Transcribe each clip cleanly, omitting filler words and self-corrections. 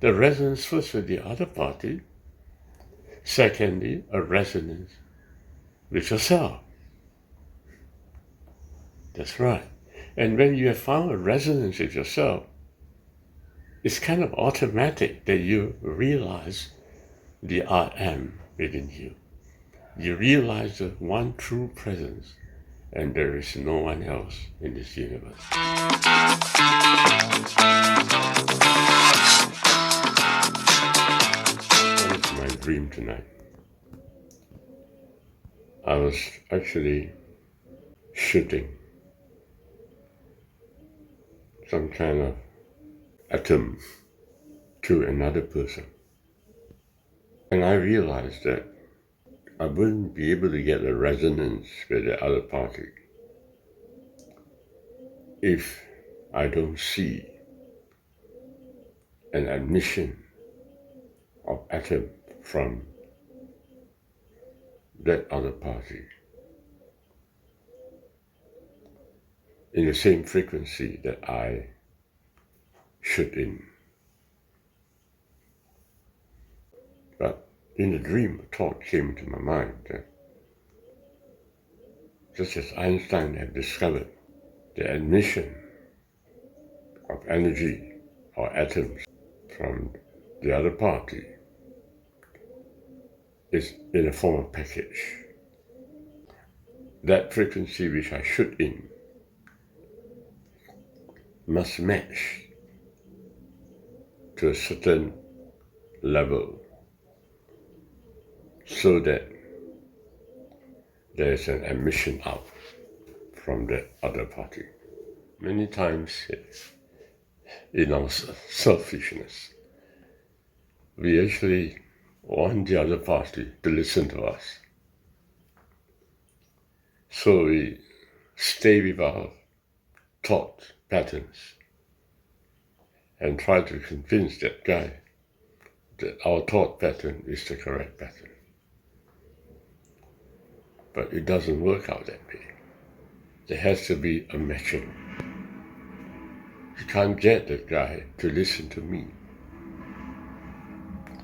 The resonance first with the other party, secondly, a resonance with yourself. That's right. And when you have found a resonance with yourself, it's kind of automatic that you realize the I am within you. You realize the one true presence, and there is no one else in this universe. What is my dream tonight? I was actually shooting some kind of atom to another person. And I realized that I wouldn't be able to get a resonance with the other party if I don't see an emission of atom from that other party in the same frequency that I shoot in. But in the dream, a thought came to my mind that just as Einstein had discovered the emission of energy or atoms from the other party is in a form of package. That frequency which I shoot in must match to a certain level so that there is an emission out from the other party. Many times in our selfishness, we actually want the other party to listen to us. So we stay with our thought patterns and try to convince that guy that our thought pattern is the correct pattern. But it doesn't work out that way. There has to be a matching. You can't get that guy to listen to me.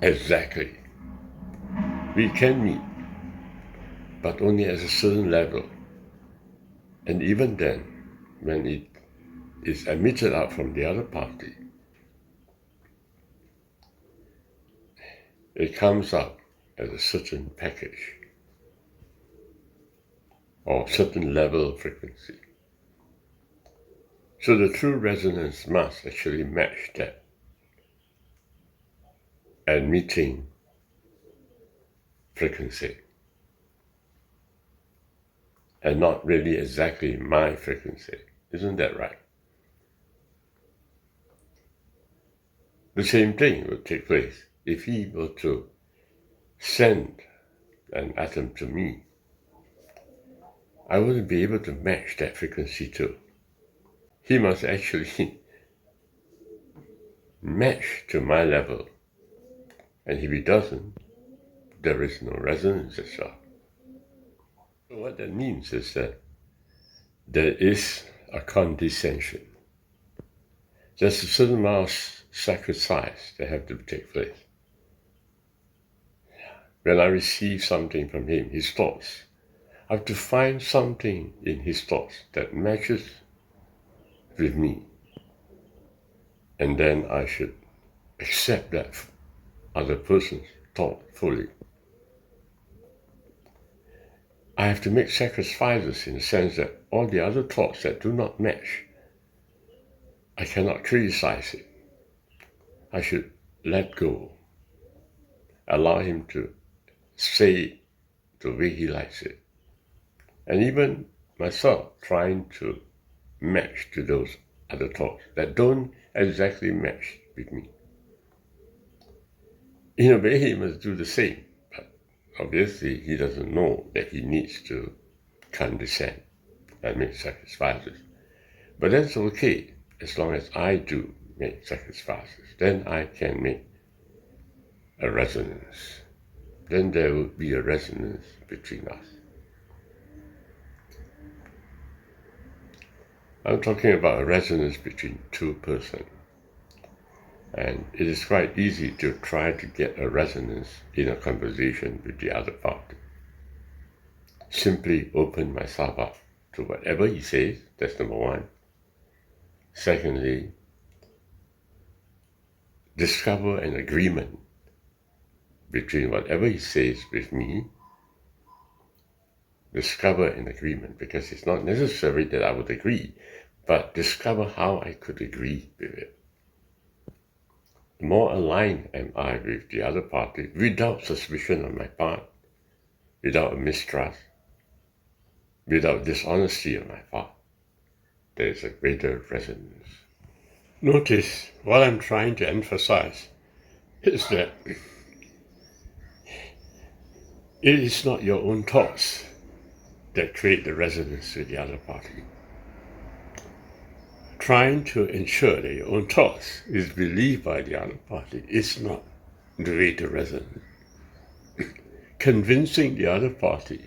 Exactly. We can meet, but only at a certain level. And even then, when it is emitted out from the other party, it comes out as a certain package or certain level of frequency. So the true resonance must actually match that emitting frequency, and not really exactly my frequency. Isn't that right? The same thing would take place if he were to send an atom to me. I wouldn't be able to match that frequency too. He must actually match to my level. And if he doesn't, there is no resonance as well. So what that means is that there is a condescension. There's a certain amount of sacrifice that have to take place. When I receive something from him, his thoughts, I have to find something in his thoughts that matches with me. And then I should accept that other person's thought fully. I have to make sacrifices in the sense that all the other thoughts that do not match, I cannot criticize it. I should let go, allow him to say the way he likes it. And even myself trying to match to those other thoughts that don't exactly match with me. In a way, he must do the same, but obviously he doesn't know that he needs to condescend and make sacrifices. But that's okay, as long as I do make sacrifices. Then I can make a resonance. Then there will be a resonance between us. I'm talking about a resonance between two persons. And it is quite easy to try to get a resonance in a conversation with the other party. Simply open myself up to whatever he says, that's number one. Secondly, discover an agreement between whatever he says with me. Discover an agreement, because it's not necessary that I would agree, but discover how I could agree with it. The more aligned am I with the other party, without suspicion on my part, without a mistrust, without dishonesty on my part, there is a greater resonance. Notice what I'm trying to emphasize is that it is not your own thoughts that create the resonance with the other party. Trying to ensure that your own thoughts is believed by the other party is not the way to resonate. Convincing the other party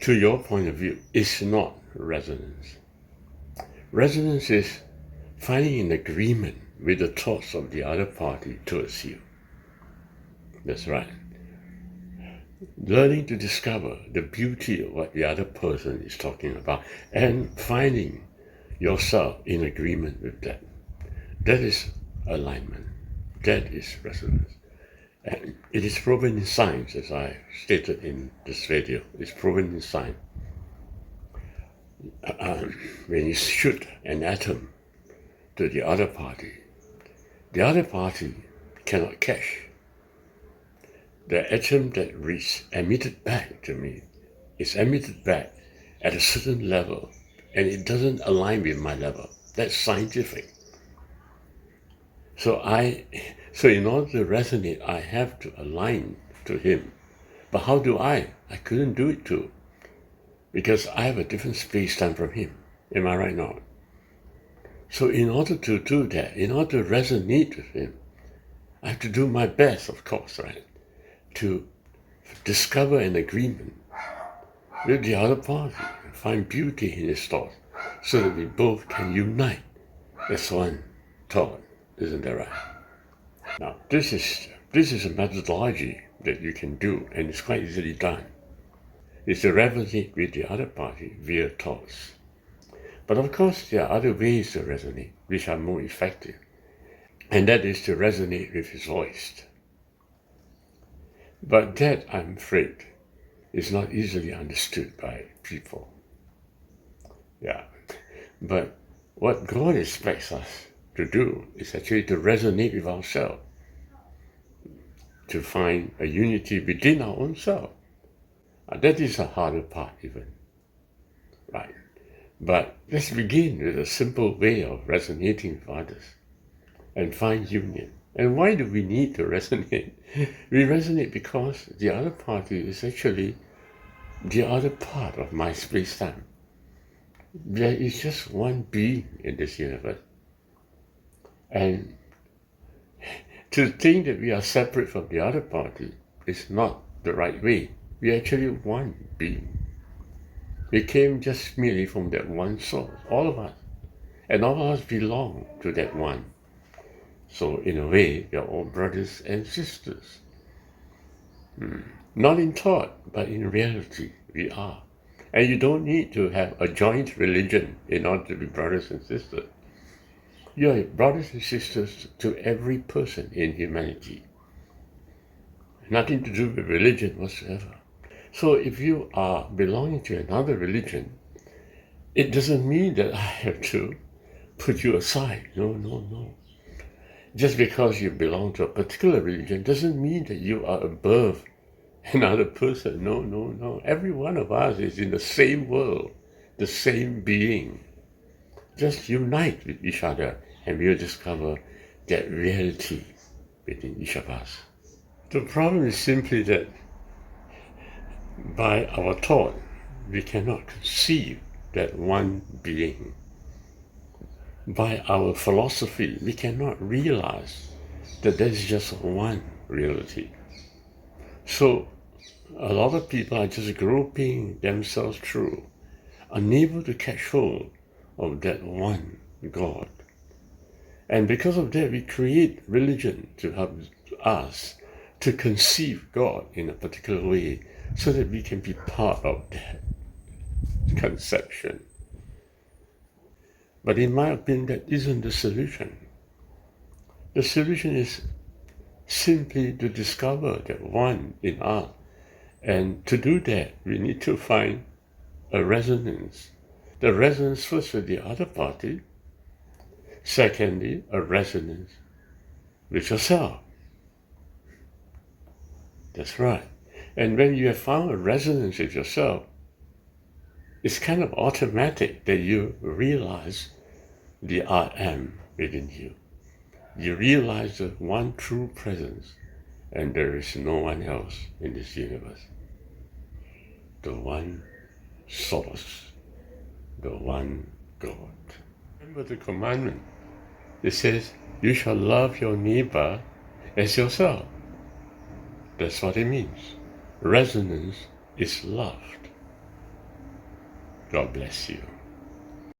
to your point of view is not resonance. Resonance is finding an agreement with the thoughts of the other party towards you. That's right. Learning to discover the beauty of what the other person is talking about and finding yourself in agreement with that. That is alignment. That is resonance. And it is proven in science, as I stated in this video. It's proven in science. When you shoot an atom to the other party cannot catch. The atom that is emitted back to me is emitted back at a certain level, and it doesn't align with my level. That's scientific. So in order to resonate, I have to align to him. But how do I? I couldn't do it too, because I have a different space-time from him. Am I right now? So in order to do that, in order to resonate with him, I have to do my best, of course, right? To discover an agreement with the other party, find beauty in his thoughts, so that we both can unite as one thought. Isn't that right? Now, this is a methodology that you can do, and it's quite easily done. It's to resonate with the other party via thoughts. But of course, there are other ways to resonate, which are more effective. And that is to resonate with his voice. But that, I'm afraid, is not easily understood by people. Yeah. But what God expects us to do is actually to resonate with ourselves, to find a unity within our own self. That is a harder part even, right? But let's begin with a simple way of resonating with others and find union. And why do we need to resonate? We resonate because the other party is actually the other part of my space-time. There is just one being in this universe. And to think that we are separate from the other party is not the right way. We are actually one being. We came just merely from that one source, all of us. And all of us belong to that one. So in a way, we are all brothers and sisters. Not in thought, but in reality, we are. And you don't need to have a joint religion in order to be brothers and sisters. You are brothers and sisters to every person in humanity. Nothing to do with religion whatsoever. So if you are belonging to another religion, it doesn't mean that I have to put you aside. No. Just because you belong to a particular religion doesn't mean that you are above another person. No. Every one of us is in the same world, the same being. Just unite with each other and we'll discover that reality within each of us. The problem is simply that by our thought, we cannot conceive that one being. By our philosophy, we cannot realize that there is just one reality. So a lot of people are just groping themselves through, unable to catch hold of that one God. And because of that, we create religion to help us to conceive God in a particular way so that we can be part of that conception. But in my opinion, that isn't the solution. The solution is simply to discover that one in us. And to do that, we need to find a resonance. The resonance first with the other party. Secondly, a resonance with yourself. That's right. And when you have found a resonance with yourself, it's kind of automatic that you realize the I am within you. You realize the one true presence, and there is no one else in this universe. The one source, the one God. Remember the commandment. It says, you shall love your neighbor as yourself. That's what it means. Resonance is loved. God bless you.